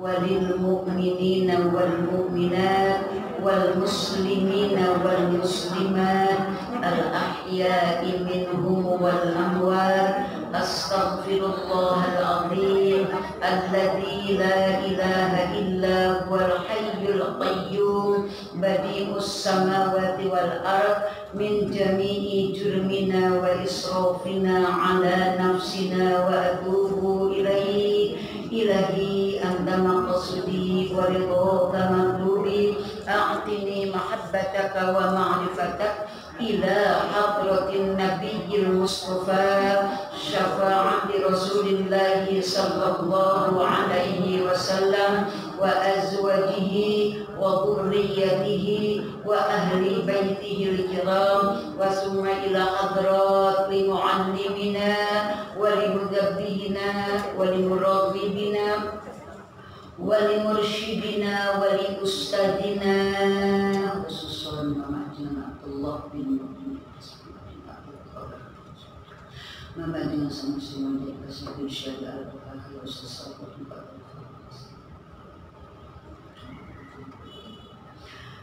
وللمؤمنين والمؤمنات والمسلمين والمسلمات الأحياء منهم والأموات أستغفر الله العظيم الذي لا إله إلا هو الحي القيوم بديع السماوات والأرض من جميع جرمنا وإسرافنا على نفسنا وأتوب إليه إلهي أنت مقصدي ورضاك مطلوبي أعطني محبتك ومعرفتك إلى حضرة النبي المصطفى شفاعة رسول الله صلى الله عليه وسلم وأزواجه وذريته وأهل بيته الكرام وثم إلى حضرات لمعلمنا ولمدبرنا ولمراقبنا ولمرشدنا ولأستاذنا خصوصا محمد الله بن Mama dengan sama-sama dikasih syariat al-Bukhari sesuatu tempat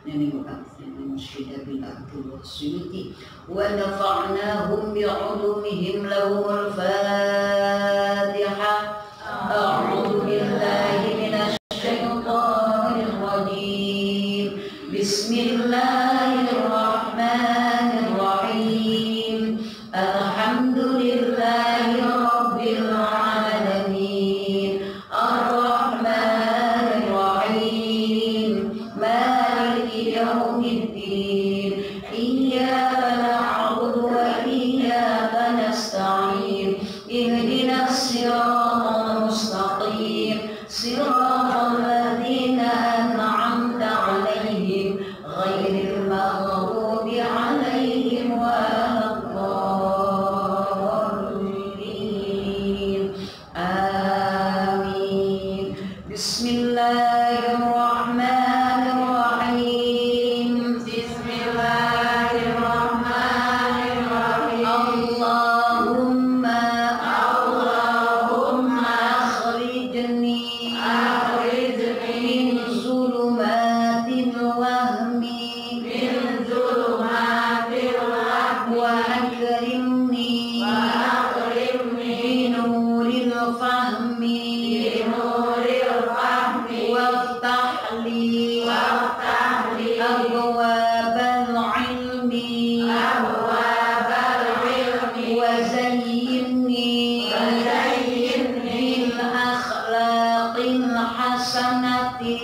Nani Mursyidah bin Abdul Suyuti wa nafa'nahum bi'ulumihim lahumul Fatihah. A'udzu billahi minasy syaithanir rajim. Bismillahirrahmanirrahim. Alhamdulillahi rabbil alamin. Ar-Rahmanir Rahim. Maliki yaumiddin. Iyyaka na'budu wa iyyaka nasta'in. Ihdinas siratal mustaqim. Siratal ladzina an'amta 'alaihim ghairil maghdubi 'alaihim waladdallin. Amin. Bismillahirrahmanirrahim. Bismillahirrahmanirrahim. Allahumma akhrijni min zulumatil wahmi wa akrimni bi nuril fahmi waftah li abwabal ilmi wa zayyinni bil akhlaqil hasanati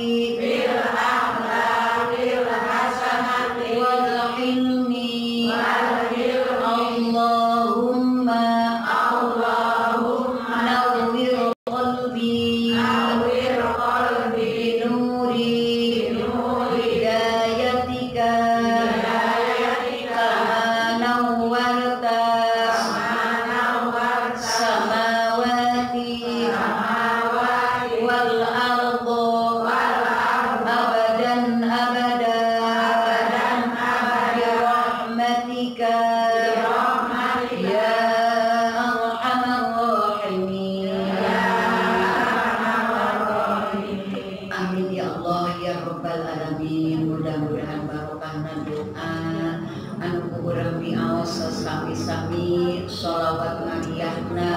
wal hilmi. Allahumma nawwir qalbi bi nuri hidayatika kama nawwarta samawati wal ardo abadan abada birahmatika ya arhamar rahimin. Amin ya Allah ya rabbal alamin. Mudah-mudahan barokahna doa anu kurang miaos sami-sami sholawat ngariyahna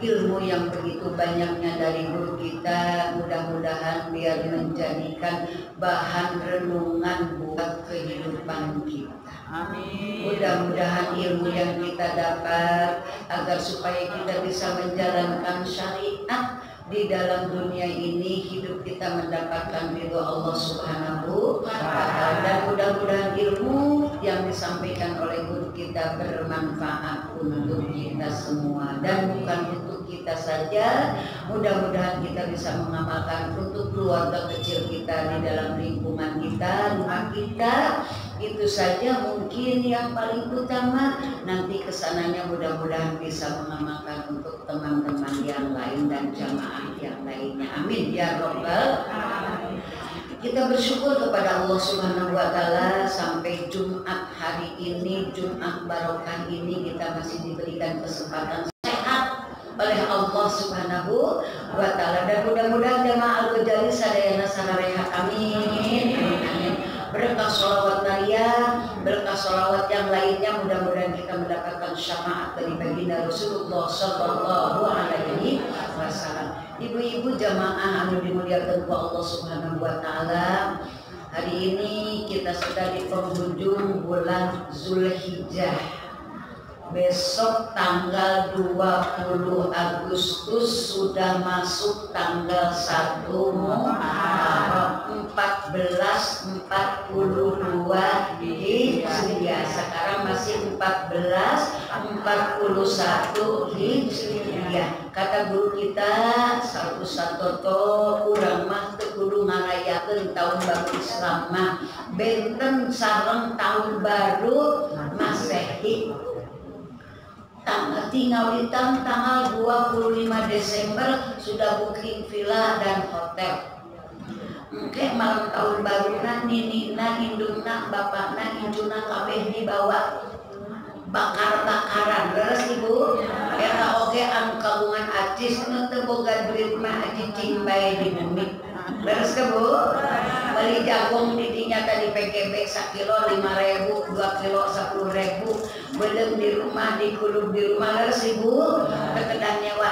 ilmu yang begitu banyaknya dari guru kita, mudah-mudahan biar menjadikan bahan renungan buat kehidupan kita. Amin. Mudah-mudahan ilmu yang kita dapat agar supaya kita bisa menjalankan syariat di dalam dunia ini, hidup kita mendapatkan ridho Allah Subhanahu wa Ta'ala, dan mudah-mudahan ilmu yang disampaikan oleh guru kita bermanfaat untuk kita semua dan bukan untuk kita saja. Mudah-mudahan kita bisa mengamalkan untuk keluarga kecil kita di dalam lingkungan kita, rumah kita. Itu saja mungkin yang paling utama. Nanti kesananya mudah-mudahan bisa mengamalkan untuk teman-teman yang lain dan jamaah yang lainnya. Amin ya Rabbal alamin. Kita bersyukur kepada Allah Subhanahu wa Ta'ala sampai Jumat hari ini, Jumat barokah ini, kita masih diberikan kesempatan sehat, oleh Allah Subhanahu wa taala. Dan mudah-mudahan jamaah Al-Ghazali sadayana sarareha amin. Amin. Berkah sholawat Maria, berkah sholawat yang lainnya, mudah-mudahan kita mendapatkan syafaat dari baginda Rasulullah Sallallahu Alaihi Wasallam. Ibu-ibu jamaah anu dimuliakan ku Allah Subhanahu Wa Taala, hari ini kita sudah di penghujung bulan Zulhijjah. Besok tanggal 20 Agustus sudah masuk tanggal 1 Muharram 1442 Hijriah. Sekarang masih 1441 Hijriah. Kata guru kita Sabu Satoto, urang mah teu kudu ngarayakeun tahun baru Islam mah benten sareng tahun baru Masehi. Tinggal tanggal 25 Desember sudah booking villa dan hotel. Mungkin malam tahun barunan ninina, indungna, bapakna, induna kabeh dibawa bakar-bakaran. Terus ibu, eta oge anu kagungan acis nu teu boga duit mah aji cimbai di bumi. Terus ke bu, beli jagung didinya tadi PGB 1 kilo 5.000, 2 kilo 10.000, belum di rumah, dikulub di rumah. Terus ibu, terkadang nyewa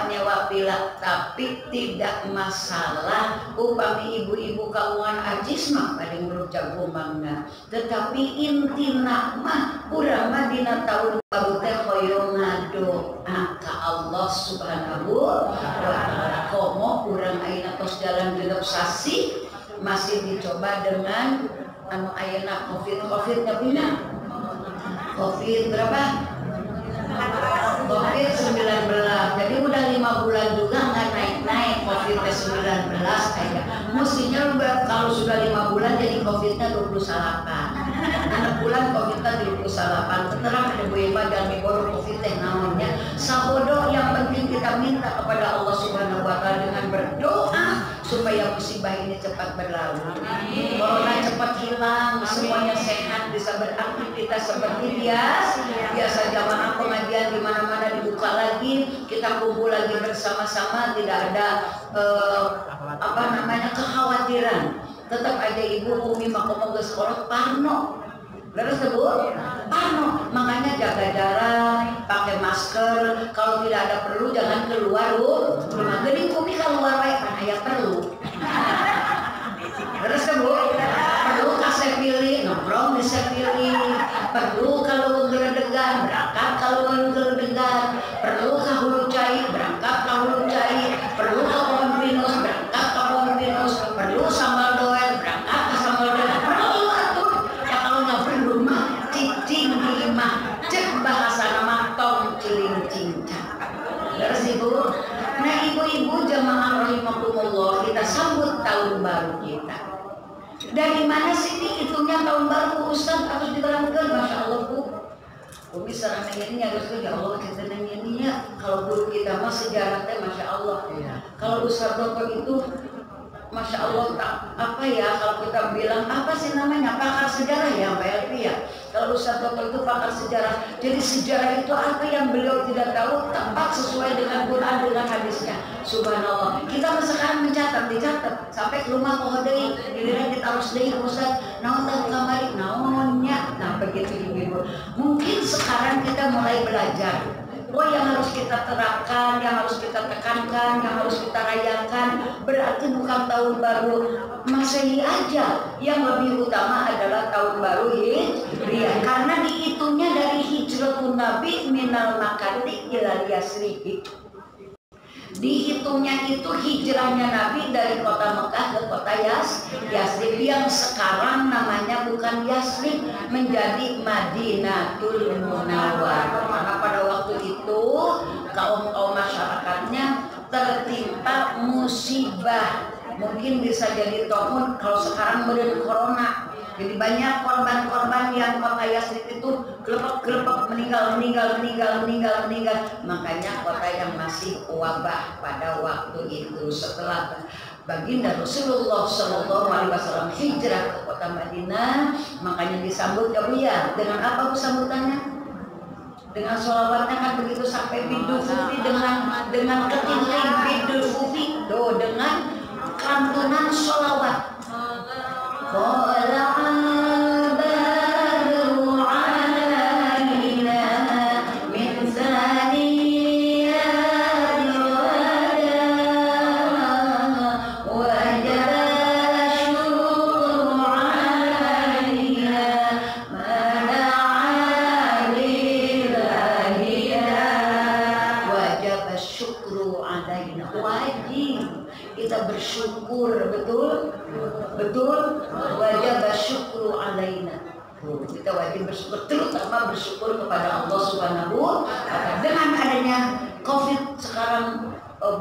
villa, tapi tidak masalah. Upami ibu-ibu kawangan ajis mah pada nguruk jagung bangga. Tetapi intina mah urang mah dina tahun baru teh hoyong ngadoa ka Allah Subhanahu wa taala. Komo urang ayeuna tos jalan genep sasi masih dicoba dengan anu ayeuna COVID-nya punya. COVID berapa? COVID-19. Jadi udah 5 bulan juga nggak naik-naik COVID-19 aja. Mestinya kalau sudah 5 bulan jadi COVID-nya 28. 6 bulan COVID-nya 28. Terang ada Bu Eva dan Miboro COVID-nya namanya. Sabodo yang penting kita minta kepada Allah Subhanahu wa taala dengan berdoa supaya musibah ini cepat berlalu. Corona cepat hilang, semuanya sehat, bisa beraktivitas seperti biasa jamaah pengajian di mana-mana dibuka lagi, kita kumpul lagi bersama-sama, tidak ada kekhawatiran. Tetap aja ibu umi makomo ke sekolah parno. Terus Bu, parno, makanya jaga jarak, pakai masker, kalau tidak ada perlu jangan keluar rumah. Jadi umi keluar wae kan aya perlu. Terus Bu, perlu kasih pilih, nongkrong bisa pilih, perlu kalau geredegan, berangkat kalau geredegan, perlu ke Hulu Cai, berangkat ke Hulu Cai, perlu ke Pohon Pinus, berangkat ke Pohon Pinus, perlu sambal doer, berangkat ke sambal doer, perlu atuh. Ya kalau nggak perlu mah cicing di mah, cek bahasa nama tong ciling cincang. Terus Ibu, nah ibu-ibu jamaah rahimakumullah, kita sambut tahun baru kita. Dari mana sih dihitungnya tahun baru Ustaz? Harus diterangkan, Masya Allah Bu. Umi sarang nanya harus ya Allah kita nanya kalau guru kita mah sejarahnya Masya Allah. Kalau Ustaz Dokter itu Masya Allah apa ya kalau kita bilang apa sih namanya pakar sejarah ya Mbak Elvi ya. Kalau Ustaz Dokter itu pakar sejarah. Jadi sejarah itu apa yang beliau tidak tahu tepat sesuai dengan Quran dengan hadisnya. Subhanallah. Kita sekarang dicatat sampai ke rumah pohodei. Giliran kita harus deui Ustaz. Naon tah kamari naonnya. Nah begitu ibu. Mungkin sekarang kita mulai belajar. Oh yang harus kita terapkan, yang harus kita tekankan, yang harus kita rayakan berarti bukan tahun baru Masehi aja. Yang lebih utama adalah tahun baru Hijriah karena dihitungnya dari hijratun Nabi minal Makati ilal Yasrib. Dihitungnya itu hijrahnya Nabi dari kota Mekah ke kota Yasrib yang sekarang namanya bukan Yasrib, menjadi Madinatul Munawwarah. Maka pada waktu itu kaum masyarakatnya tertimpa musibah, mungkin bisa jadi tomun kalau sekarang modern corona. Jadi banyak korban-korban yang kota Yasrib itu gelepek meninggal. Makanya kota yang masih wabah pada waktu itu setelah baginda Rasulullah Shallallahu Alaihi Wasallam hijrah ke kota Madinah, makanya disambut ya Bu ya dengan apa Bu sambutannya? Dengan sholawatnya kan begitu sampai Bidul Fufi dengan ketinggian Bidul Fufi tuh dengan kantunan sholawat. Bersyukur, betul wajib bersyukur alaina. Kita wajib bersyukur, terutama bersyukur kepada Allah Subhanahu wa Ta'ala. Dengan adanya COVID sekarang,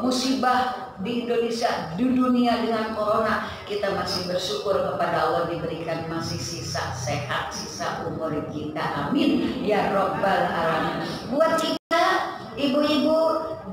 musibah di Indonesia, di dunia dengan corona, kita masih bersyukur kepada Allah diberikan masih sisa sehat, sisa umur kita. Amin ya Rabbal alamin. Buat kita ibu-ibu,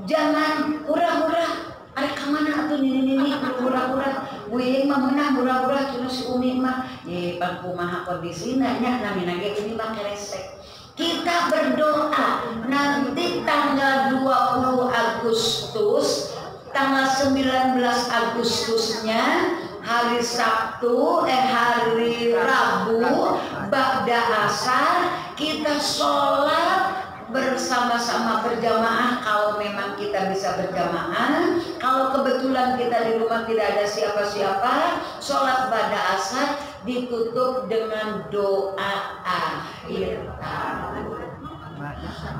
jangan hura-hura. Ada kemana tuh nini hura-hura, buing mah menang hura-hura cuma si Umi mah ye pangku maha kondisinya nami nage ini mah keresek. Kita berdoa nanti tanggal 20 Agustus, tanggal 19 Agustusnya hari Sabtu, hari Rabu, ba'da asar kita sholat bersama-sama berjamaah kalau memang kita bisa berjamaah. Kalau kebetulan kita di rumah tidak ada siapa-siapa, sholat ba'da asar ditutup dengan doa akhir tahun.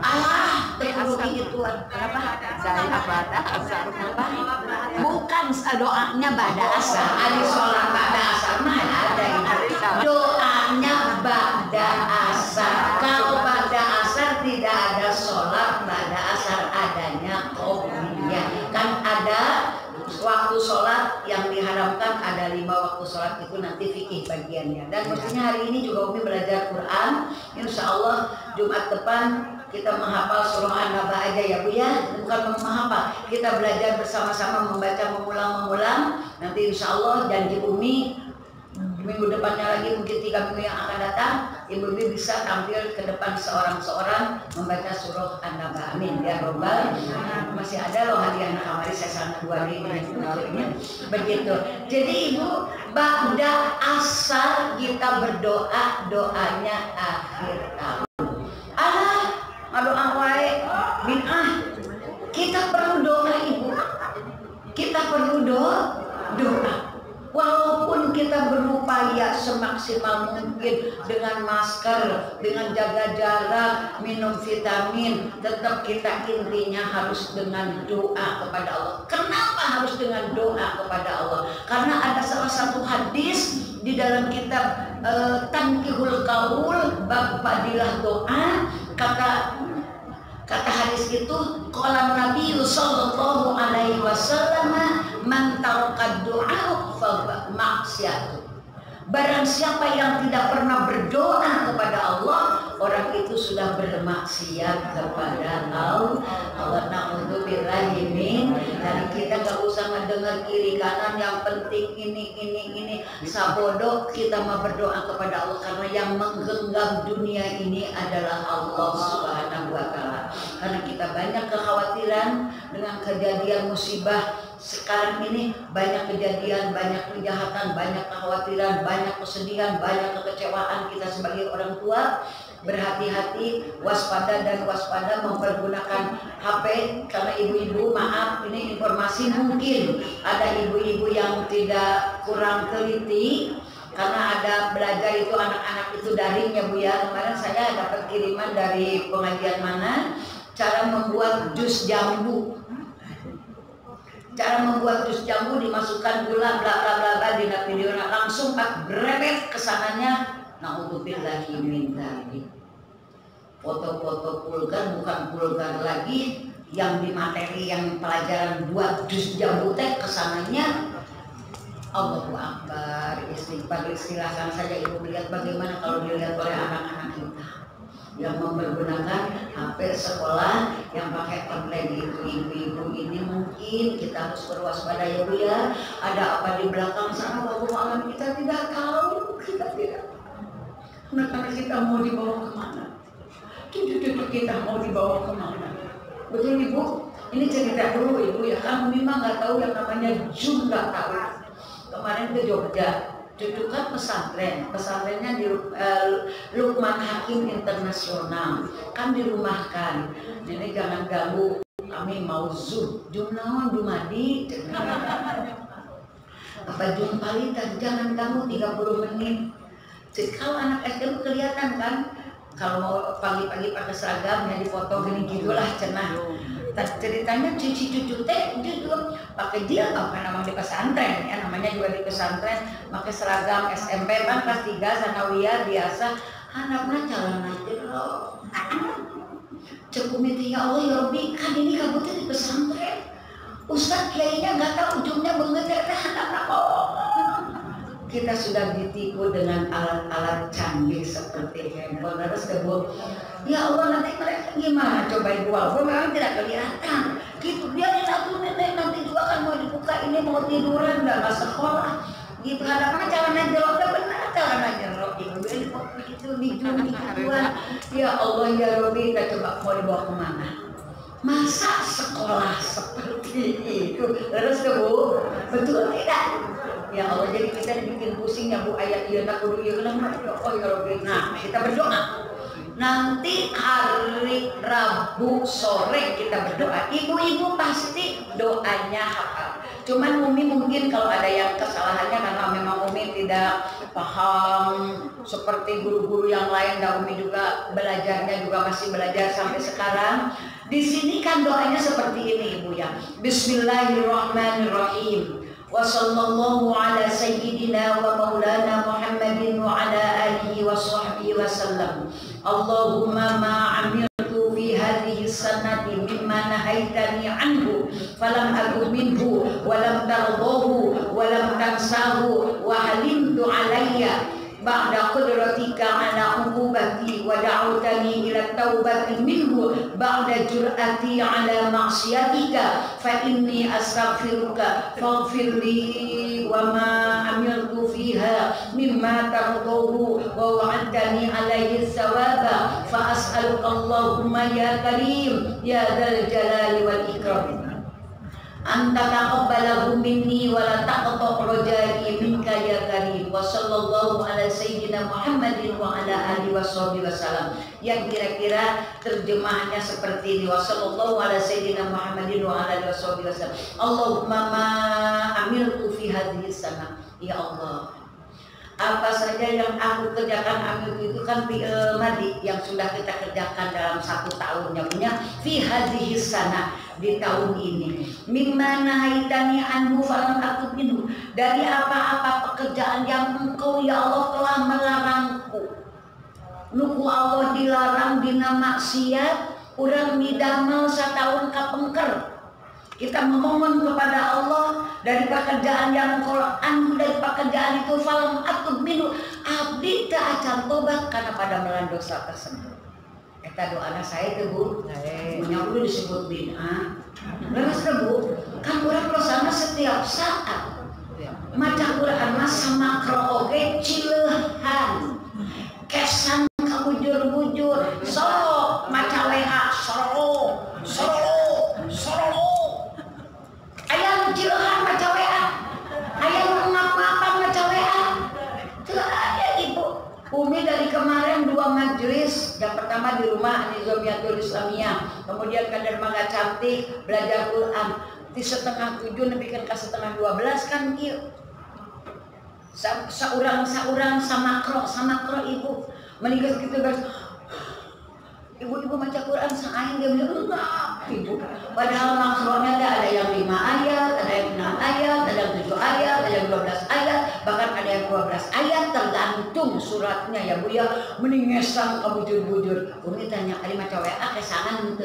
Allah teknologi itu apa? Saya ba'da asar bukan doanya ba'da asar. Ada sholat ba'da asar mah ada itu. Doanya ba'da asar. Kalau ba'da asar tidak ada sholat ba'da asar, adanya qobliyah. Kan ada waktu sholat yang diharamkan, ada 5 waktu sholat itu nanti fikih bagiannya. Dan mestinya hari ini juga Umi belajar Quran. Insya Allah Jumat depan kita menghafal surah An-Naba aja ya Bu ya. Bukan menghafal, kita belajar bersama-sama membaca, mengulang. Nanti insya Allah janji Umi minggu depannya lagi, mungkin 3 minggu yang akan datang, Ibu bisa tampil ke depan seorang-seorang membaca surah An-Naba. Amin ya Rabbal. Masih ada loh hadiah kamari saya sangat 2 hari ini. Begitu. Jadi Ibu, ba'da asar kita berdoa, doanya akhir tahun. Doa wae bid'ah. Kita perlu doa Ibu. Kita perlu doa. Walaupun kita berupaya semaksimal mungkin dengan masker, dengan jaga jarak, minum vitamin, tetap kita intinya harus dengan doa kepada Allah. Kenapa harus dengan doa kepada Allah? Karena ada salah satu hadis di dalam kitab Tankihul Qaul bab fadilah doa, kata hadis itu, qala Nabi sallallahu alaihi wasallam, man taraka du'a fa maksiat. Barang siapa yang tidak pernah berdoa kepada Allah, orang itu sudah bermaksiat kepada Allah. Na'udzubillahi min. Dan kita gak usah mendengar kiri kanan, yang penting ini. Sabodo kita mau berdoa kepada Allah, karena yang menggenggam dunia ini adalah Allah Subhanahu wa Ta'ala. Karena kita banyak kekhawatiran dengan kejadian musibah sekarang ini, banyak kejadian, banyak kejahatan, banyak kekhawatiran, banyak kesedihan, banyak kekecewaan. Kita sebagai orang tua berhati-hati, waspada mempergunakan HP. Karena ibu-ibu, maaf, ini informasi mungkin ada ibu-ibu yang tidak kurang teliti, karena ada belajar itu anak-anak itu daring ya Bu ya. Kemarin saya dapat kiriman dari pengajian mana, cara membuat jus jambu. Cara membuat jus jambu, dimasukkan gula bla bla bla bla di video, langsung berebet kesananya. Na'udzubillahi min dzalik. Foto-foto vulgar, bukan vulgar lagi, yang di materi yang pelajaran buat jus jambu teh kesananya Allahu Akbar, istighfar. Silahkan saja Ibu lihat bagaimana kalau dilihat oleh anak-anak kita yang mempergunakan HP sekolah, yang pakai tablet itu. Ibu-ibu ini mungkin kita harus berwaspada ya Bu ya. Ada apa di belakang sana, wallahu a'lam, kita tidak tahu. Karena kita mau dibawa kemana. Cucu-cucu kita mau dibawa kemana? Betul Ibu? Ini cerita dulu Ibu ya, kan memang nggak tahu yang namanya Jun, nggak tahu. Kemarin ke Jogja, cucu kan pesantrennya di Lukman Hakim Internasional, kan dirumahkan. Nenek jangan ganggu, kami mau Zoom. Jum naon Dumadi? Apa Jum palitan? Jangan ganggu 30 menit. Jadi kalau anak SD kelihatan kan, kalau mau pagi-pagi pakai seragam ya dipoto gini gitulah cenah. Ceritanya cucu teh juga pakai dia apa namanya di pesantren ya, namanya juga di pesantren pakai seragam SMP kan kelas 3 sanawiyah biasa, anaknya celana jerok. Cekumiti ya Allah ya Rabbi, kan ini kabutnya di pesantren. Ustaz kiainya nggak tahu ujungnya bengeter teh anak kita sudah ditipu dengan alat-alat canggih seperti handphone. Terus kebun, ya Allah nanti mereka gimana? Coba ibu aku memang tidak kelihatan. Gitu dia satu nenek nanti juga kan mau dibuka ini mau tiduran nggak sekolah. Gitu hadapannya celana jeroknya benar celana jerok itu di foto itu di jual. Ya Allah ya Rabbi, kita coba mau dibawa kemana? Masa sekolah seperti itu? Terus Bu, betul tidak? Ya Allah, jadi kita dibikin pusing ya Bu, ayat iya tak kudu iya kenapa? Oh ya Rabbi. Nah, kita berdoa. Nanti hari Rabu sore kita berdoa. Ibu-ibu pasti doanya hafal. Cuman Umi mungkin kalau ada yang kesalahannya karena memang Umi tidak paham seperti guru-guru yang lain, dan Umi juga belajarnya juga masih belajar sampai sekarang. Di sini kan doanya seperti ini Ibu ya. Bismillahirrahmanirrahim. Wa sallallahu ala sayyidina wa maulana Muhammadin wa ala alihi wa sahbihi wa sallam. Allahumma ma amiltu fi hadhihi sanati mimma nahaitani anhu falam aku minhu wa lam tardahu wa lam tansahu wa halimtu alayya ba'da qudratika ala uqubati wa da'utani ila taubati minhu ba'da jur'ati ala ma'siyatika fa inni astaghfiruka faghfir li wa ma amiltu fiha mimma tardahu wa wa'adtani alaihi thawaba fa as'aluka Allahumma ya karim ya dzal jalali wal ikram anta taqabbalahu minni wa la taqta' rajai minka ya karim. Wa sallallahu ala sayyidina Muhammadin wa ala alihi washabihi wasallam. Yang kira-kira terjemahnya seperti ini. Wa sallallahu ala sayyidina Muhammadin wa ala alihi washabihi wasallam. Allahumma ma amiltu fi hadhihi sana. Ya Allah, apa saja yang aku kerjakan, amil itu kan fi'il madi yang sudah kita kerjakan dalam 1 tahun, yang punya fi hadhihi sana, di tahun ini. Mimma nahaitani anhu falam aku minhu, dari apa-apa pekerjaan yang engkau ya Allah telah melarangku. Nuku Allah dilarang dina maksiat, urang midamel satahun kapengker. Kita memohon kepada Allah dari pekerjaan yang Quran, dari pekerjaan itu falam aku minhu, abdi tak akan tobat karena pada melan dosa tersebut. Kita doa saya itu Bu, punya dulu disebut bid'ah. Lepas Bu, kan orang bersama setiap saat. Maca Quran mas sama kroge cilehan, kesan kabujur-bujur, sok maca WA, soro. Ayam cilehan maca WA, ayam ngap-ngapan maca WA. Itu ada Ibu. Umi dari kemarin 2 majelis, yang pertama di rumah Nizomiatul Islamiyah, kemudian ke dermaga cantik belajar Quran di 6:30 bikin ke 11:30 kan iya. Saurang sama kro Ibu meninggal gitu guys. Ibu-ibu baca Quran sa'ain dia bilang enggak Ibu. Padahal makronya ada yang 5 ayat, ada yang 6 ayat, ada yang 7 ayat, ada yang 12 ayat, bahkan ada yang 12 ayat tergantung suratnya ya Bu ya. Meningesan kabujur-bujur. Umi tanya kali maca WA kesangan gitu.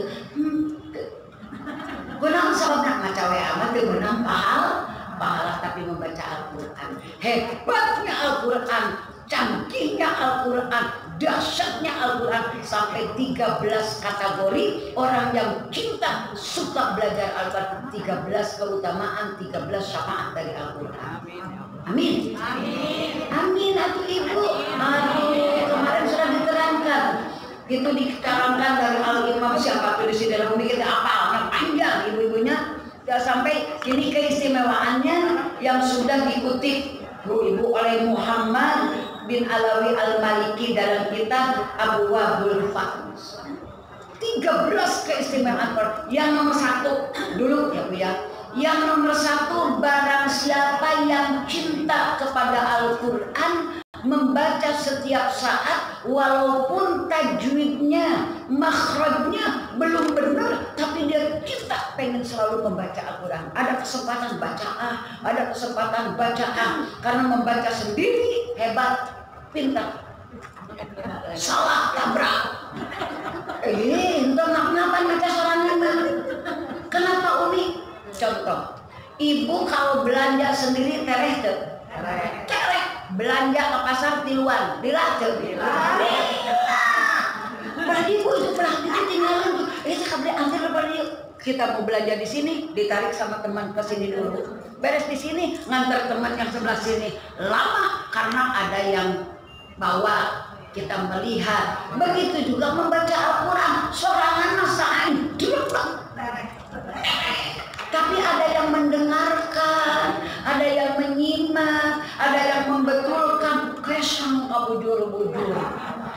Gunang sababna maca WA mah teu meunang pahala tapi membaca Al-Qur'an. Hebatnya Al-Qur'an, canggihnya Al-Quran, dahsyatnya Al-Quran, sampai 13 kategori orang yang cinta suka belajar Al-Quran, 13 keutamaan, 13 syafaat dari Al-Quran. Amin. Amin atuh Ibu. Aduh, kemarin sudah diterangkan. Itu diterangkan siapa tuh di sini dalam umi kita apalnya panjang ibu-ibunya. Ya, sampai kini keistimewaannya yang sudah dikutip ibu oleh Muhammad bin Alawi Al-Maliki dalam kitab Abwaabul Fadl. 13 keistimewaan. Yang nomor 1 dulu ya Bu ya. Yang nomor 1, barang siapa yang cinta kepada Al-Quran, membaca setiap saat walaupun tajwidnya, makhrajnya belum benar, tapi dia cinta pengen selalu membaca Al-Quran. Ada kesempatan baca ada kesempatan baca karena membaca sendiri hebat, pintar. Salah tabrak. Entah kenapa baca sorangan. Kenapa Umi? Contoh, ibu kalau belanja sendiri tereh tuh. Tereh. Belanja ke pasar tiluan, dilatih. Berarti ibu itu berarti ketinggalan tuh. Kabel antar lebar yuk. Kita mau belanja di sini, ditarik sama teman ke sini dulu. Beres di sini, ngantar teman yang sebelah sini. Lama karena ada yang bawa. Kita melihat. Begitu juga membaca Al-Quran. Sorangan nasain. Tapi ada yang mendengarkan, ada yang menyimak, ada yang membetulkan, kesang kabujur-bujur.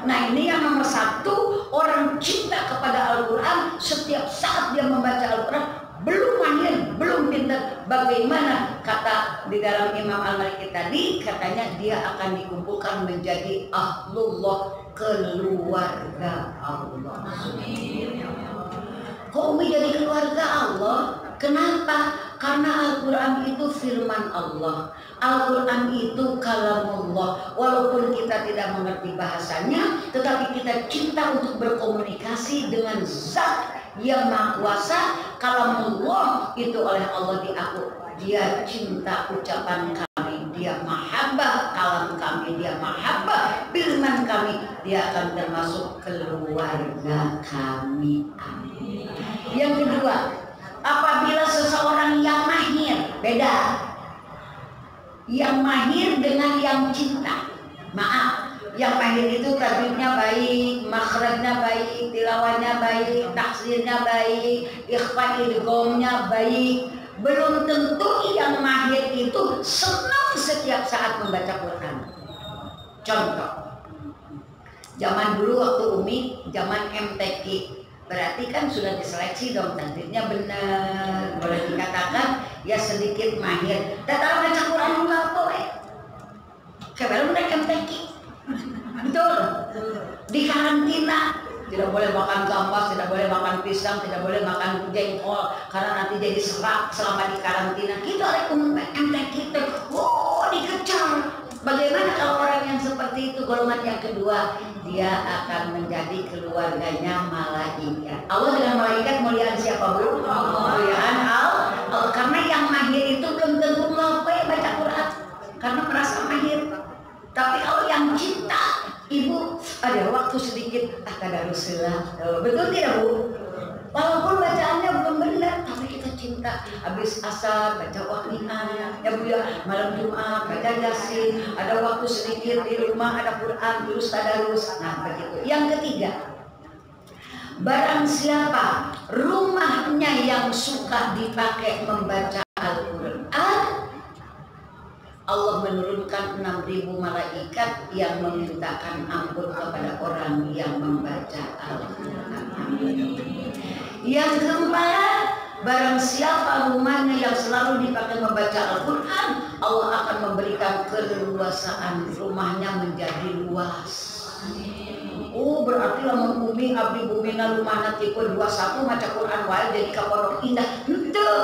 Nah ini yang nomor 1, orang cinta kepada Al-Quran, setiap saat dia membaca Al-Quran, belum mahir, belum pintar. Bagaimana kata di dalam Imam Al-Maliki tadi, katanya dia akan dikumpulkan menjadi ahlullah, keluarga Allah. Kok Umi jadi keluarga Allah? Kenapa? Karena Al-Quran itu firman Allah. Al-Quran itu kalamullah. Walaupun kita tidak mengerti bahasanya, tetapi kita cinta untuk berkomunikasi dengan zat yang maha kuasa. Kalamullah itu oleh Allah diaku. Dia cinta ucapan kami, dia mahabbah kalam kami, dia mahabbah firman kami, dia akan termasuk keluarga kami. Amin. Yang kedua, apabila seseorang yang mahir, beda. Yang mahir dengan yang cinta. Maaf, yang mahir itu tajwidnya baik, makhrajnya baik, tilawahnya baik, taksirnya baik, ikhfa idghamnya baik. Belum tentu yang mahir itu senang setiap saat membaca Quran. Contoh, zaman dulu waktu Umi, zaman MTQ, berarti kan sudah diseleksi dong, tajwidnya benar, boleh dikatakan ya sedikit mahir. Datang baca Quran juga boleh. Kayak udah MTQ, betul. Di karantina tidak boleh makan gambas, tidak boleh makan pisang, tidak boleh makan jengkol karena nanti jadi serak selama di karantina. Kita oleh MTQ itu, dikecam. Bagaimana kalau orang yang seperti itu, golongan yang kedua, dia akan menjadi keluarganya malaikat. Allah dengan malaikat muliaan siapa Bu? Muliaan Allah. Karena yang mahir itu belum tentu ngapain baca Quran karena merasa mahir. Tapi kalau yang cinta, ibu ada waktu sedikit tadaruslah. Betul tidak Bu? Walaupun bacaannya belum benar, tapi kita cinta. Habis asar baca waqiah, ya Bu ya, malam Jumat baca Yasin, ada waktu sedikit di rumah ada Quran, terus tadarus. Nah begitu. Yang ketiga, barang siapa rumahnya yang suka dipakai membaca Al-Quran, Allah menurunkan 6.000 malaikat yang memintakan ampun kepada orang yang membaca Al-Quran. Yang keempat, barang siapa rumahnya yang selalu dipakai membaca Al-Quran, Allah akan memberikan keleluasaan, rumahnya menjadi luas. Oh berarti lamun Umi abdi bumina lumana tipe 21 maca Quran wae jadi ka pondok indah. Henteu.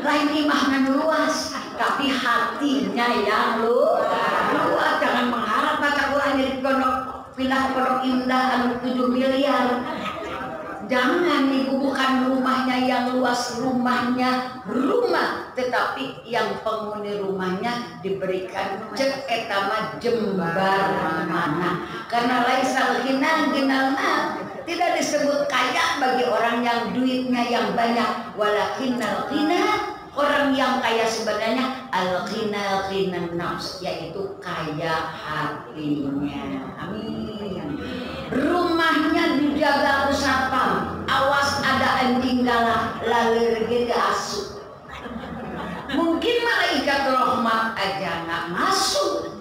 Lain imahna luas, tapi hatinya yang luas. Jangan mengharap baca Quran jadi pondok pindah ke pondok indah anu 7 miliar. Jangan ibu, bukan rumahnya yang luas, rumahnya rumah, tetapi yang penghuni rumahnya diberikan cek etama jembar mana. Karena laisal ghina ginalna, tidak disebut kaya bagi orang yang duitnya yang banyak, walakinnal ghina, orang yang kaya sebenarnya al-ghina ghinan nafs, yaitu kaya hatinya. Amin. Rumahnya dijaga satpam, enggalah lalir gitu asup. Mungkin malaikat rahmat aja nggak masuk,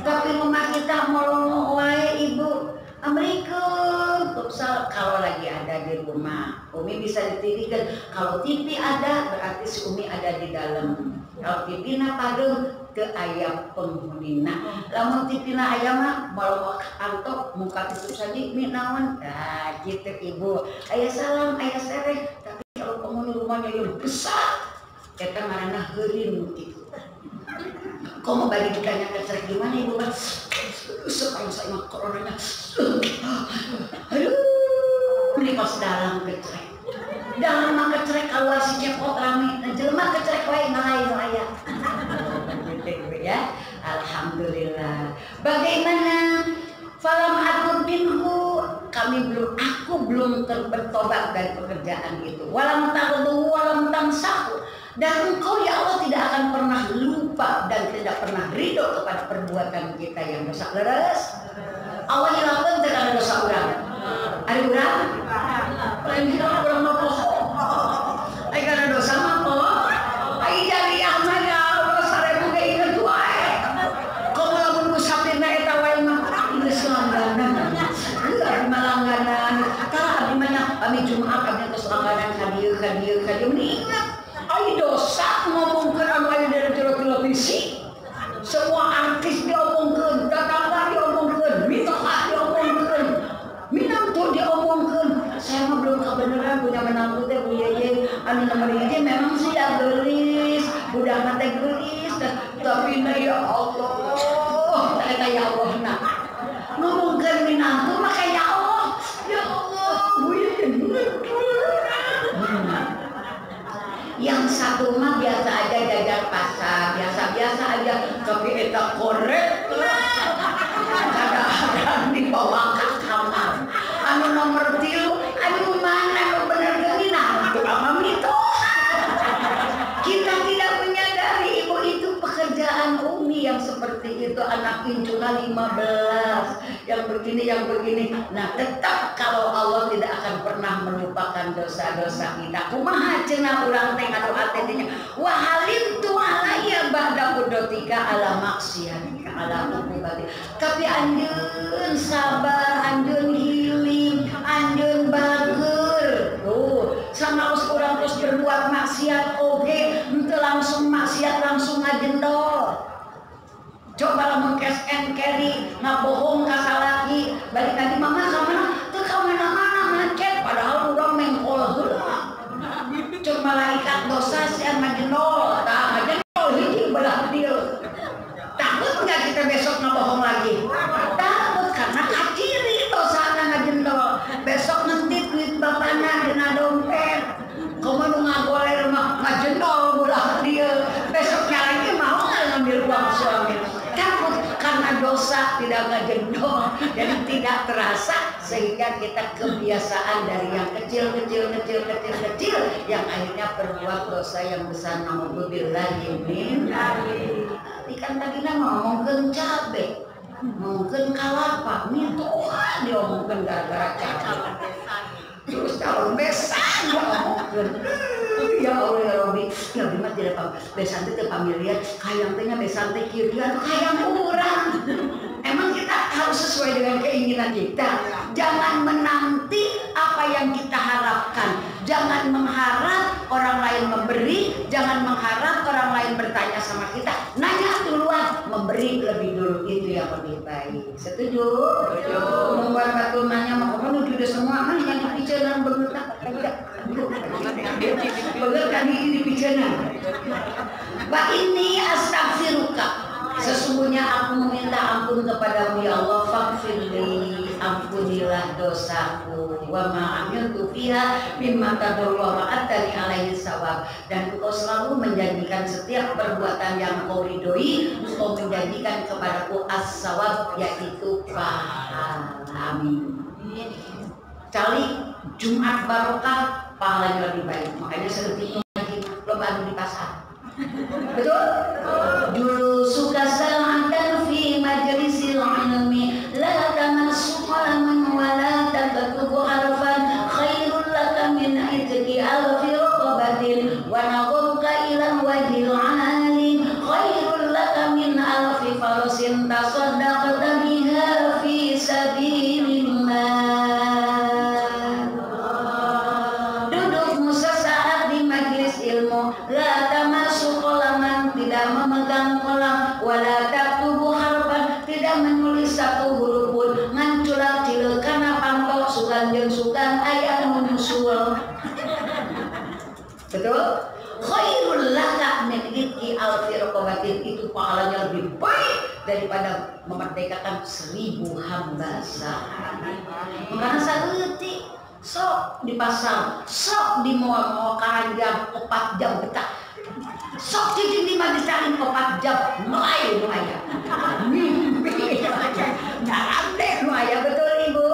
tapi rumah kita mau wae ibu Assalamualaikum. Kalau lagi ada di rumah, Umi bisa ditirikan. Kalau TV ada, berarti si Umi ada di dalam. Kalau TV na padung ke ayam penghunina. Lamun TV na ayam mah mau antok muka itu saja minawan. Nah, gitu ibu. Ayah salam, ayah sereh. Tapi kalau penghuni rumahnya yang besar, kita marana heureun gitu. Kau mau bagi ditanya kecerek gimana ibu kan? Sekarang saya mah coronanya. Aduh, ini pas dalam kecerek. Dalam mah kecerek kalau si cepot rame. Nah jelema kecerek wae ngalahin aya. Ya, alhamdulillah. Bagaimana? Falam atur minhu, aku belum bertobat dari pekerjaan itu. Walam ta'udhu walam tamsahu. Dan engkau ya Allah tidak akan pernah lupa dan tidak pernah ridho kepada perbuatan kita yang dosa. Leres Allah hilangkan tidak ada dosa orang. Ada orang? Lain kita orang mau bohong. Ayo ada dosa apa? Ayo jadi ahmad ya Allah sarebu ke ingat tuai. Kau melamun musafirna eta wae mah geus langganan. Abdi malangganan. Tah abdi mana kami Jumat kami geus langganan kadieu mengingat. Ayo dosa ngomongkan anu aya dari televisi. Semua artis diomongkan, tetangga diomongkan, mitoha diomongkan, minantu diomongkan. Saya mah belum kebenaran punya menantu teh Bu Yeye. Anu namanya memang sih ya gelis, budak teh gelis, tapi na ya Allah, eta ya Allah na. Ngomongkan minantu maka ya Allah, ya Allah, Bu Yeye. Yang satu mah biasa aja jajan pasar, biasa-biasa aja, tapi eta korek kadang-kadang dibawa ke kamar. Anu nomor 3, anu mana anu bener geuning itu apa mito. Kita tidak menyadari ibu itu pekerjaan Umi yang seperti itu, anak incuna 15 yang begini. Nah tetap kalau Allah tidak akan pernah melupakan dosa-dosa kita. Kumaha cenah urang teh anu atenya wa halim tu alaya ba'da qudratika ala maksiat ala ubati. Tapi anjeun sabar, anjeun hilim, anjeun bager. Tuh, sanaos urang terus berbuat maksiat oge, henteu langsung maksiat langsung ngajendol. Coba lamun cash and carry ngabohong ka salaki balik lagi mama ka mana teu ka mana-mana macet padahal urang mengkol heula. Cuk malaikat dosa si ngajendol, tah ngajendol hiji belah dieu. Takut enggak kita besok ngabohong lagi? Takut karena kaciri dosana ngajendol. Besok nanti duit bapana dina dompet. Komo nu ngagoler mah ngajendol belah dieu. Besoknya lagi mau ngambil uang suami. Takut karena dosa tidak ngejendol, jadi tidak terasa sehingga kita kebiasaan dari yang kecil yang akhirnya berbuat dosa yang besar. Naudzubillahi min dzalik. Ikan tadi ngomongkeun cabe, ngomongkeun kalapa, mitoha diomongkeun gara-gara cabe. Terus calon besan diomongkeun. Ya Allah ya Rabbi, ya bima tidak besan teh pamilihan, kayang tehnya besan teh kieu atuh kayang urang. Emang kita harus sesuai dengan keinginan kita. Jangan menanti apa yang kita harapkan. Jangan mengharap orang lain memberi, jangan mengharap orang lain bertanya sama kita. Nanya duluan, memberi lebih dulu, itu yang lebih baik. Setuju? Setuju. Membuat batu nanya mau menuju ke semua mah yang dipiceunaan beungeut tidak. Beungeut kan ini dipiceunaan. Wa inni astaghfiruka. Sesungguhnya aku meminta ampun kepadamu ya Allah, faghfirli, ampunilah dosaku, wa ma amiltu fiha mimma tadullah wa atani alaihi sawab. Dan engkau selalu menjanjikan setiap perbuatan yang kau ridhoi, engkau menjanjikan kepadaku as-sawab, yaitu pahala. Amin. Cari Jumat barokah, pahalanya lebih baik. Makanya seperti lagi loba di pasar. Betul? Dulu suka salatan fi majlisil ilmi la tamassu qalaman wa la taktubu harfan khairul laka min itqi al daripada memerdekakan 1000 hamba sehari. Makanya saeutik sok di pasar, sok di mall karanjang 4 jam betah. Sok cicing di magistralin 4 jam mulai nu aya. Mimpi narande nu aya, betul Ibu?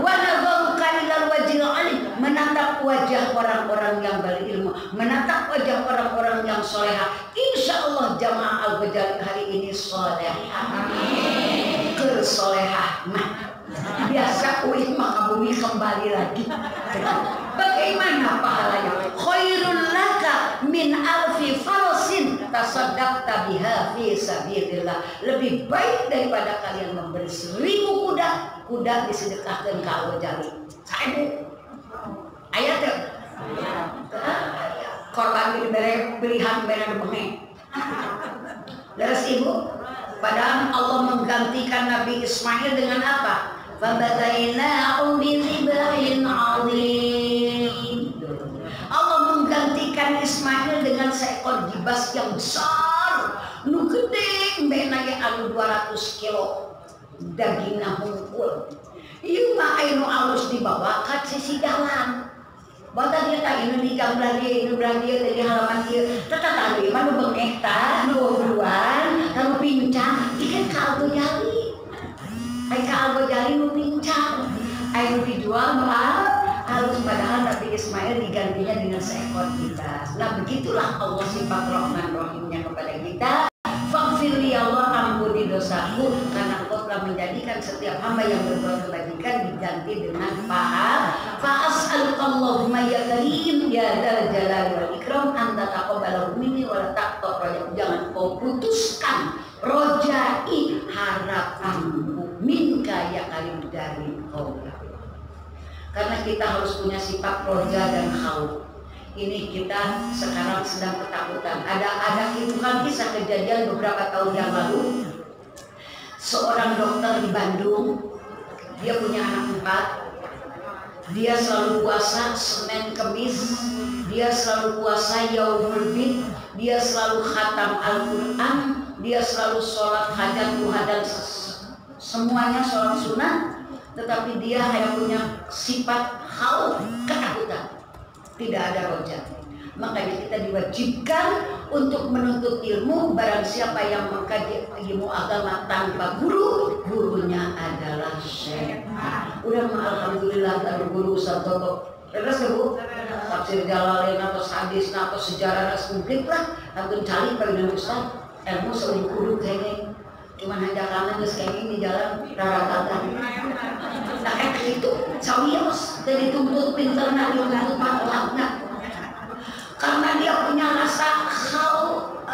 Wa nadharu ilal wajhil alim, menatap wajah orang-orang yang berilmu, menatap wajah orang-orang yang solehah. Insyaallah jamaah Al-Ghazali hari ini solehah. Amin. Kesolehah. Biasa uih maka bumi kembali lagi. Bagaimana pahalanya? Khairul laka min alfi farasin tasaddaqta biha fi sabilillah. Lebih baik daripada kalian memberi 1000 kuda disedekahkan ke Al-Ghazali. 1000. Ayat teh. Korban diberi pilihan bener bengeng. Leres Ibu? Padahal Allah menggantikan Nabi Ismail dengan apa? Fabadainahu bidzibhin 'adzim. Allah menggantikan Ismail dengan seekor gibas yang besar, nu gede mbena ge anu 200 kilo. Dagingna hungkul. Ieu mah anu alus dibawa ka sisi jalan. Bata dia tak ini di gambar dia, di halaman dia. Tata tadi mana bengeh ta, dua-duaan, kalau pincang, ikan kalbo jali. Ay kalbo jali nu pincang, ay nu dijual maaf. Harus padahal Nabi Ismail digantinya dengan seekor gibas. Nah begitulah Allah sifat Rahman Rahimnya kepada kita. Faghfirli Allah, ampuni dosaku, karena Engkau telah menjadikan setiap hamba yang berbuat kebajikan diganti dengan pahala. Fa'as'alukallahumma ya karim ya dzal jalali wal ikram anta taqabbalahu minni wa la taqta rajak. Jangan kau putuskan rojai harapanmu minka ya karim dari kau. Karena kita harus punya sifat roja dan khauf. Ini kita sekarang sedang ketakutan. Ada kisah kejadian beberapa tahun yang lalu. Seorang dokter di Bandung, dia punya anak 4. Dia selalu puasa Senin Kemis, dia selalu puasa Yaumul Bid, dia selalu khatam Al-Quran, dia selalu sholat hajat duha dan semuanya sholat sunnah. Tetapi dia hanya punya sifat khauf, ketakutan. Tidak ada roja. Makanya kita diwajibkan untuk menuntut ilmu. Barang siapa yang mengkaji ilmu agama tanpa guru, gurunya adalah syaitan. Udah mah alhamdulillah ada guru satu. Terus Bu, tafsir Jalalain atau hadis atau sejarah publik lah, atau cari pada Ustaz ilmu sering kudu kayaknya. Cuman hanya kanan terus kayak ini jalan rara-rara. Nah itu sawios dari tuntut pinterna dituntut matulakna. Karena dia punya rasa khauf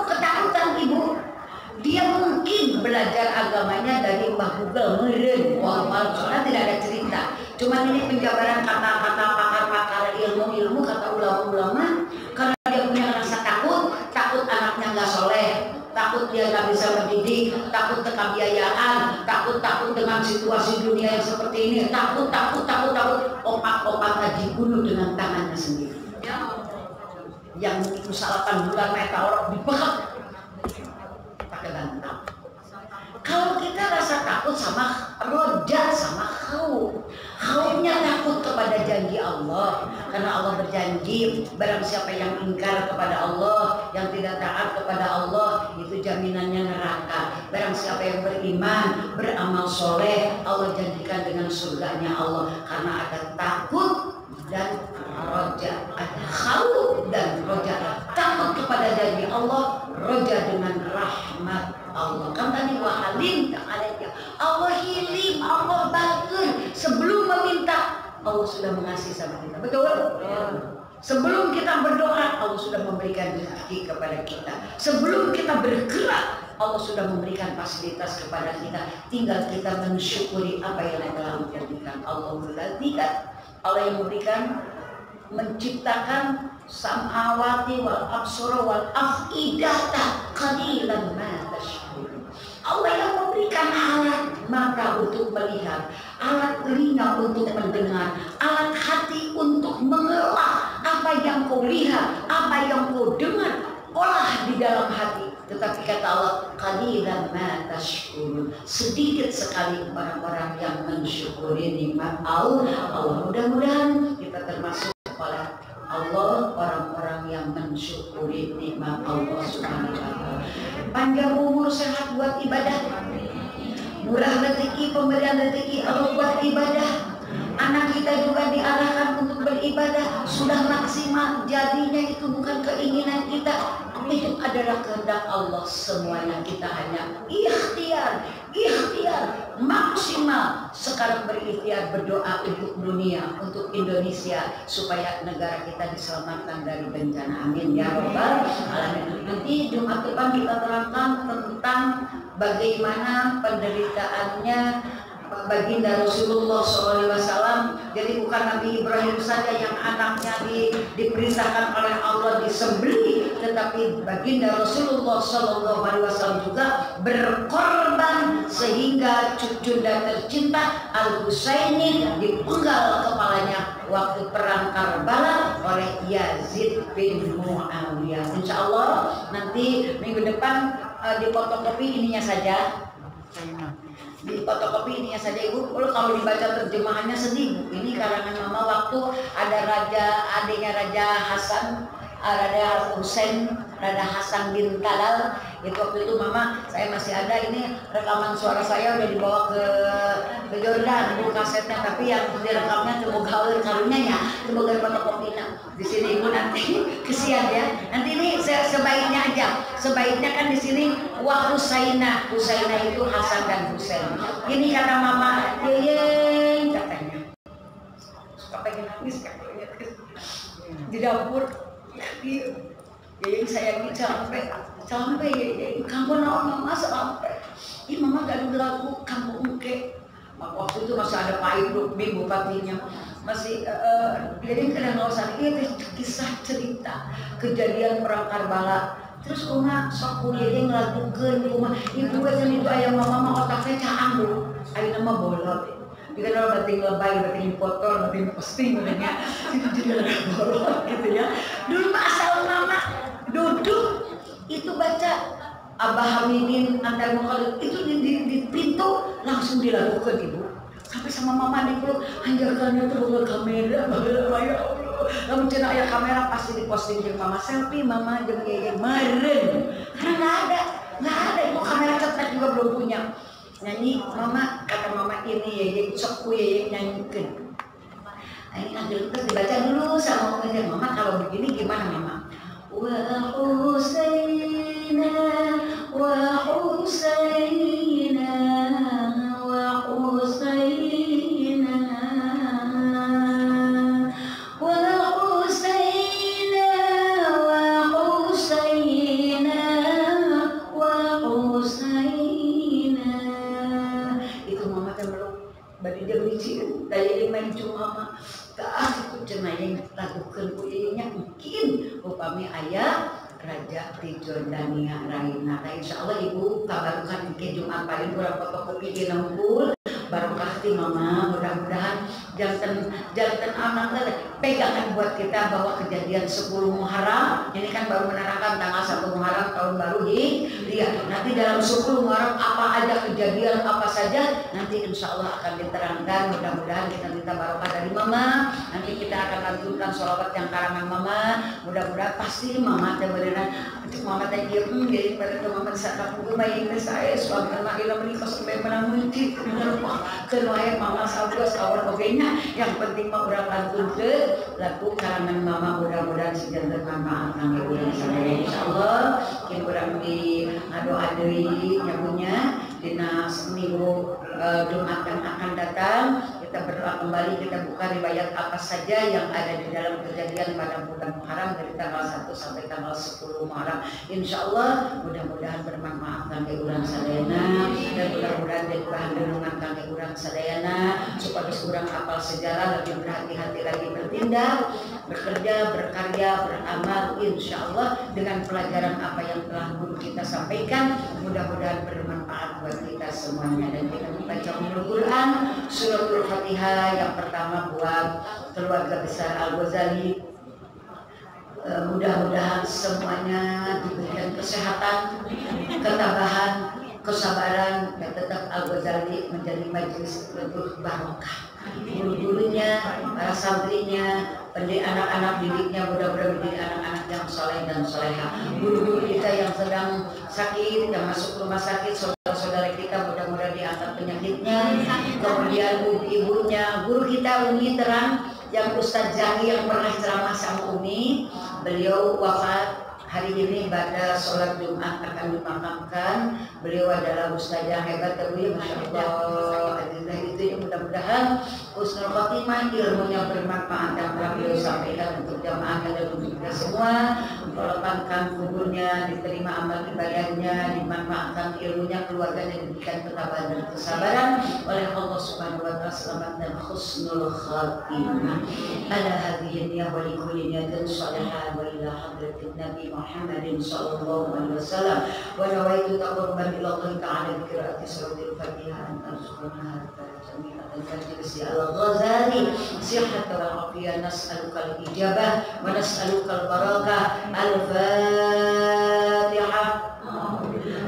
ketakutan Ibu. Dia mungkin belajar agamanya dari Mbah Google meureun, walaupun soalnya tidak ada cerita. Cuman ini penjabaran kata-kata pakar-pakar ilmu kata ulama-ulama. Karena dia punya rasa takut anaknya nggak soleh. Takut dia nggak bisa mendidik, takut kebiayaan, takut dengan situasi dunia yang seperti ini, takut. Opat haji bunuh dengan tangannya sendiri. Yang usaha 8 bulan meteor dibekap pakai bantal. Kalau kita rasa takut sama roja, sama khaufnya takut kepada janji Allah. Karena Allah berjanji, barang siapa yang ingkar kepada Allah, yang tidak taat kepada Allah, itu jaminannya neraka. Barang siapa yang beriman, beramal soleh, Allah janjikan dengan surganya Allah. Karena ada takut dan roja, ada khauf dan roja. Takut kepada janji Allah, roja dengan rahmat Allah. Kan tadi wahalim tak ada. Allah hilim, Allah bager. Sebelum meminta, Allah sudah mengasihi sama kita. Betul? Sebelum kita berdoa, Allah sudah memberikan rezeki kepada kita. Sebelum kita bergerak, Allah sudah memberikan fasilitas kepada kita. Tinggal kita mensyukuri apa yang telah Allah berikan. Allah yang memberikan, menciptakan samawati wal absara wal afidata qalilan ma tashkurun. Allah yang memberikan alat mata untuk melihat, alat telinga untuk mendengar, alat hati untuk mengelola apa yang kau lihat, apa yang kau dengar, olah di dalam hati. Tetapi kata Allah, qalilan ma tashkurun, sedikit sekali orang-orang yang mensyukuri nikmat Allah. Mudah-mudahan kita termasuk oleh Allah orang-orang yang mensyukuri nikmat Allah Subhanahu wa taala. Panjang umur, sehat buat ibadah, murah rezeki, pemberian rezeki Allah buat ibadah. Anak kita juga diarahkan untuk beribadah, sudah maksimal. Jadinya itu bukan keinginan kita, itu adalah kehendak Allah. Semuanya kita hanya ikhtiar maksimal. Sekarang berikhtiar berdoa untuk dunia, untuk Indonesia, supaya negara kita diselamatkan dari bencana. Amin ya rabbal alamin. Nanti Jumat depan kita terangkan tentang bagaimana penderitaannya baginda Rasulullah SAW. Jadi bukan Nabi Ibrahim saja yang anaknya diperintahkan oleh Allah disembelih, tetapi baginda Rasulullah SAW juga berkorban sehingga cucunda tercinta Al-Husaini dipenggal kepalanya waktu perang Karbala oleh Yazid bin Muawiyah. Insya Allah nanti minggu depan di fotokopi ininya saja. Di fotokopi ininya saja Ibu. Kalau dibaca terjemahannya sedih Bu. Ini karangan Mama waktu ada adiknya Raja Hasan, Raja Hussein, Raja Hasan bin Talal. Itu waktu itu Mama, saya masih ada ini rekaman suara saya udah dibawa ke Jordan Bu kasetnya, tapi yang direkamnya cuma gaul karunya ya, cuma gaul fotokopinya. Di sini Ibu nanti kesian ya. Nanti ini saya sebaiknya aja. Sebaiknya kan di sini wa Husaina itu Hasan dan Husain. Ini kata Mama, yeyeng katanya. Suka pengen nangis kan di dapur. Yeyeng saya ini sampai yeyeng kamu naon Mama sampai. Ih Mama gak lagu kamu engke. Waktu itu masih ada Pak Ibnu bupatinya. Masih jadi kadang nggak usah ini kisah cerita kejadian perang Karbala. Terus kuma sok kuliah ngelakukan kuma ibu kan itu ayam mama otaknya caang dulu, ayam nama bolot. Jika kalau bating lebay, bating foto, bating posting katanya itu jadi ada bolot gitu ya. Dulu asal mama duduk itu baca Abah Hamidin antar mukallaf itu di pintu langsung dilakukan Ibu. Sampai sama mama dipeluk, hanjarkannya terus kamera, ya Allah. Lalu cina ayah kamera pasti diposting jeung mama selfie, mama jeung yeyeng meren. Karena nggak ada itu kamera cetak juga belum punya. Nyanyi mama, kata mama ini yeyeng sok ku yeyeng nyanyikan. Ini akhirnya terus dibaca dulu sama mama. Kalau begini gimana mama? Wa Husaina wa Husaina wa Husaina wa Husaina wa Husaina wa Husaina. Itu mama kan belum bari dia bicin daya main cuma mama itu cenah yang lakukan kuliahnya mungkin upami ayah Raja di Jordania Raina. Nah insya Allah Ibu kabarkan ke Jumat paling kurang fotokopi di Nempul barokah ti mama. Mudah-mudahan jantan anak pegangan buat kita bahwa kejadian 10 Muharram ini kan baru menerangkan tanggal 1 Muharram tahun baru Hijriah. Nanti dalam 10 Muharram apa aja kejadian apa saja nanti insya Allah akan diterangkan. Mudah-mudahan kita minta barokah dari mama. Nanti kita akan lanjutkan sholawat yang karangan mama. Mudah-mudahan pasti mama beneran mama teh dieu jadi pada mama sadar ku bayi saya suami anak ilang menikah sampai menang muncul keluar mama saudara kawan ogenya. Yang penting mah urang lantun ke lagu karangan mama. Mudah-mudahan sejalan manfaat kangge urang sadaya insyaallah. Kin urang di ngadoa deui nyabunya dina seminggu Jumat yang akan datang. Kita berdoa kembali, kita buka riwayat apa saja yang ada di dalam kejadian pada bulan Muharram dari tanggal 1 sampai tanggal 10 Muharram. Insya Allah mudah-mudahan bermanfaat kangge urang sadayana dan mudah-mudahan jadi bahan renungan kangge urang sadayana supaya urang hafal sejarah, lebih berhati-hati lagi bertindak, bekerja, berkarya, beramal insya Allah dengan pelajaran apa yang telah guru kita sampaikan. Mudah-mudahan bermanfaat buat kita semuanya. Dan kita membaca Al-Quran suratul Fatihah yang pertama buat keluarga besar Al-Ghazali, Mudah-mudahan semuanya diberikan kesehatan, ketabahan, kesabaran, dan tetap Al-Ghazali menjadi majelis lebih barokah. Guru-gurunya, para santrinya, anak-anak didiknya mudah-mudahan menjadi anak-anak yang soleh dan soleha. Guru-guru kita yang sedang sakit, yang masuk rumah sakit, saudara-saudara kita mudah-mudahan diangkat penyakitnya. Kemudian ibunya, guru kita Umi Terang, yang Ustadz Jahi yang pernah ceramah sama Umi, beliau wafat hari ini pada sholat Jumat akan dimakamkan. Beliau adalah ustazah hebat ya Bu ya, Masya Allah. Itu ya, mudah-mudahan husnul khotimah, ilmunya bermanfaat yang telah beliau sampaikan untuk jamaah dan untuk kita semua. Melapangkan kuburnya, diterima amal ibadahnya, dimanfaatkan ilmunya, keluarganya diberikan ketabahan dan kesabaran oleh Allah Subhanahu wa taala, selamat dan husnul khotimah. Ala hadhihi niyyah wa likulli niyatin shalihah wa ila hadratin Nabi Muhammadin sallallahu alaihi wasallam wa nawaitu taqarruban ila Allah ta'ala bi qiraati suratil Fatihah an arzuqna jami'an al-majlis al-Ghazali sihhat wal afiyah, nas'aluka al-ijabah wa nas'aluka al-barakah. Al-Fatihah.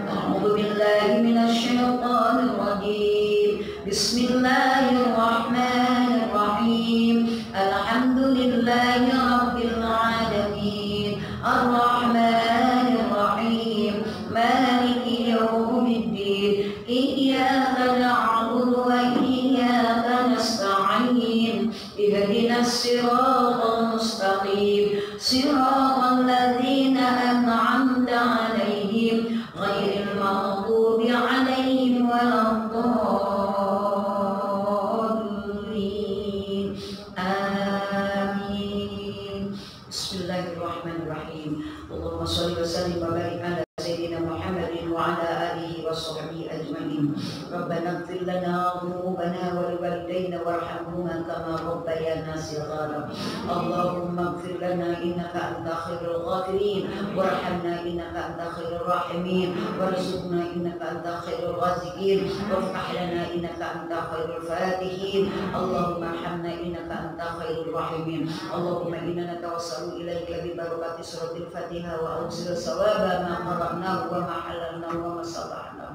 A'udzu billahi minasy syaithanir rajim. Bismillahirrahmanirrahim. Alhamdulillahi rabbil alamin. Ar-Rahmanir Rahim. Maliki yaumiddin. Iyyaka na'budu wa iyyaka nasta'in. Ihdinas siratal mustaqim. Siratal ladzina an'amta 'alaihim ghairil maghdubi 'alaihim waladdallin. Amin. Bismillahirrahmanirrahim. Allahumma shalli wa sallim wa barik ala sayyidina Muhammadin wa ala alihi wa sahbihi ajma'in. Rabbana ighfir lana dhunubana wa liwalidayna warhamhuma kama rabbayana shighara. Allahumma ighfir lana innaka antal khairul ghafirin warhamna innaka antal khairur rahimin warzuqna innaka antal khairul raziqin waftah lana innaka antal khairul fatihin. Allahumma arhamna innaka antal khairul rahimin. Allahumma inna natawassalu ilaika bi barakati suratil Fatihah wa awsil sawaba ma qara'nahu wa ma halalnahu wa ma sabahnahu.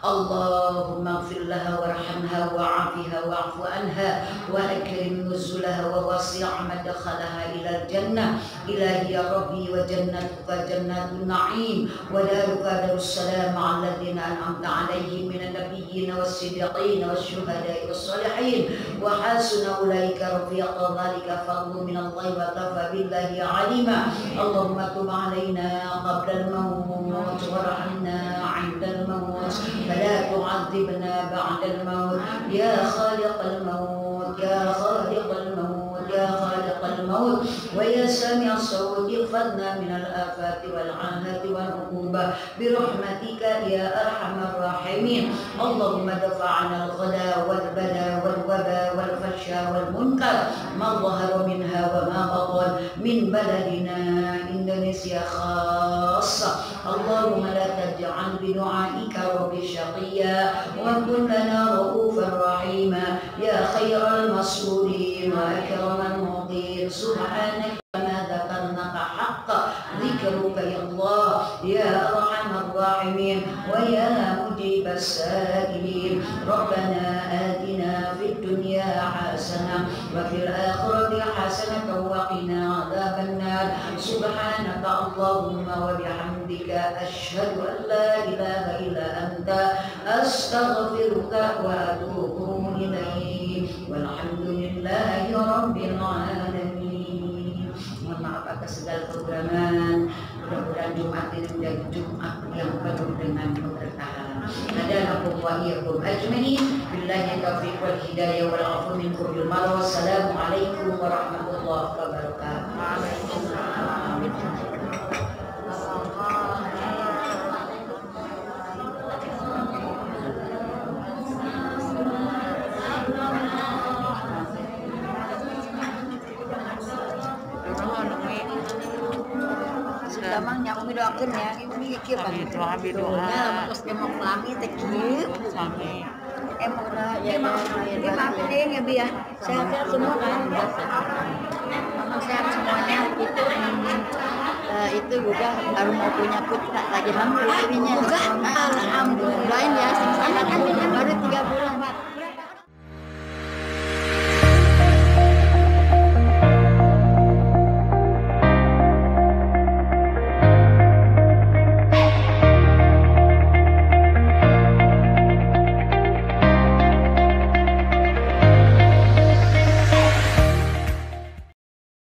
Allahumma ighfir laha warhamha wa'afiha wa'fu anha wa akrim nuzulaha wa wasi' madkhalaha ila jannah. Ilahi ya Rabbi wa jannatuka jannatun na'im wa daruka darus salam alladhina an'amta 'alaihim minan nabiyyin was-siddiqin wasyuhada'i was-salihin wa hasuna ulaika rafiqa. Dhalika fadlun minallahi wa kafa billahi 'alima. Allahumma tub 'alaina qabla al-maut warhamna 'inda al-maut فلا تعذبنا بعد الموت يا خالق الموت يا خالق الموت يا خالق الموت ويا سامع الصوت اغفرنا من الآفات والعاهات والعقوبة برحمتك يا أرحم الراحمين. اللهم دفع عنا الغلا والبلاء والوباء والفحشاء والمنكر ما ظهر منها وما بطن من بلدنا إندونيسيا خاصة. اللهم لا تجعل بدعائك رب شقيا وكن لنا رؤوفا رحيما يا خير المسؤولين وأكرم المعطين. سبحانك ما ذكرناك حق ذكرك يا الله يا أرحم الراحمين ويا مجيب السائلين. ربنا آتنا في الدنيا حسنة وفي الآخرة حسنة وقنا عذاب النار. سبحانك اللهم وبحمدك أشهد أن لا إله إلا أنت أستغفرك وأتوب إليك والحمد لله رب العالمين. Mohon maaf atas segala kekurangan. Mudah-mudahan Jumat ini menjadi Jumat yang penuh dengan keberkahan. Hadanakum wa iyyakum ajmain. Billahi taufiq wal hidayah wal 'afwu minkum bil marwa. Wassalamualaikum warahmatullahi wabarakatuh. Waalaikumsalam. Damang nyamuk doakeun ya, ini kieu kan. Doa terus dia mau pelami teh kieu. maaf deh ya Bi ya, sehat-sehat semua kan? Sehat semuanya itu. Itu juga baru mau punya putra lagi hamil babynya. Alhamdulillah ya.